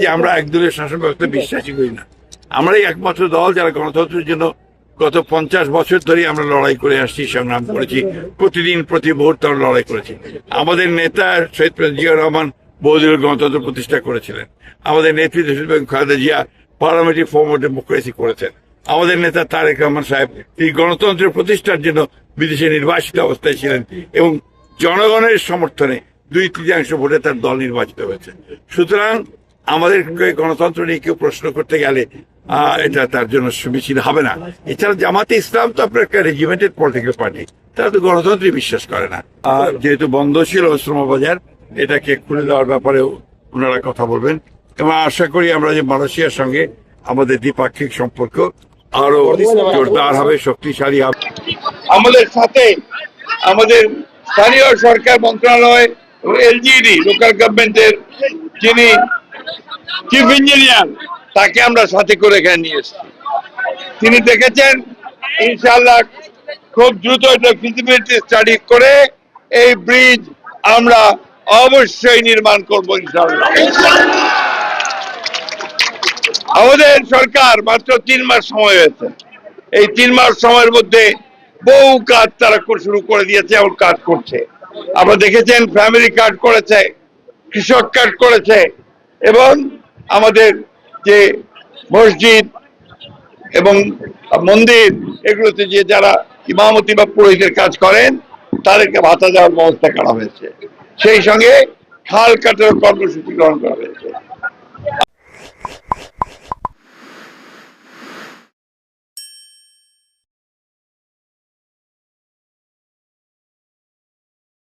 যে আমরা একদলীয় শাসন ব্যবস্থা বিশ্বাসী করি না। আমরাই একমাত্র দল যারা গণতন্ত্রের জন্য গত 50 বছর ধরে আমরা লড়াই করে আসছি, সংগ্রাম করেছি, প্রতিদিন প্রতি মুহূর্তে আমরা লড়াই করেছি। আমাদের নেতা শহীদ প্রেসিডেন্ট জিয়াউর রহমান বহুদলীয় গণতন্ত্র প্রতিষ্ঠা করেছিলেন। আমাদের নেত্রী Khaleda Zia parliamentary form of democracy করেছেন। আমাদের নেতা তারেক রহমান সাহেব তিনি গণতন্ত্রের প্রতিষ্ঠার জন্য বিদেশে নির্বাসিত অবস্থায় ছিলেন এবং জনগণের সমর্থনে 2/3 ভোটে তার দল নির্বাচিত হয়েছে। সুতরাং আমাদের গণতন্ত্র নিয়ে কেউ প্রশ্ন করতে গেলে এটা তার জন্য সমীচীন হবে না। এছাড়া জামাতে ইসলাম তো আপনার একটা রেজিমেন্টেড পলিটিক্যাল পার্টি, তারা তো গণতন্ত্রে বিশ্বাস করে না। যেহেতু বন্ধ ছিল শ্রমবাজার, এটাকে খুলে দেওয়ার ব্যাপারেও ওনারা কথা বলবেন এবং আশা করি আমরা যে মালয়েশিয়ার সঙ্গে আমাদের দ্বিপাক্ষিক সম্পর্ক আরো জোরদার হবে, শক্তিশালী হবে। আমাদের সাথে আমাদের স্থানীয় সরকার মন্ত্রণালয় এলজিডি লোকাল গভর্নমেন্টের যিনি চিফ ইঞ্জিনিয়ার, তাকে আমরা সাথে করে এখানে নিয়ে এসেছি। তিনি দেখেছেন ইনশাআল্লাহ খুব দ্রুত এটা ফিজিবিলিটি স্টাডি করে এই ব্রিজ আমরা অবশ্যই নির্মাণ করবো ইনশাআল্লাহ। আমাদের সরকার মাত্র 3 মাস সময় হয়েছে। এই 3 মাস সময়ের মধ্যে বহু কাজ তারা শুরু করে দিয়েছে এবং কাজ করছে। আমরা দেখেছেন ফ্যামিলি কার্ড করেছে, কৃষক কার্ড করেছে এবং আমাদের যে মসজিদ এবং মন্দির এগুলোতে যে যারা ইমামতি বা পুরোহিতের কাজ করেন তাদেরকে ভাতা দেওয়ার ব্যবস্থা করা হয়েছে। সেই সঙ্গে খাল কাটার কর্মসূচি গ্রহণ করা হয়েছে।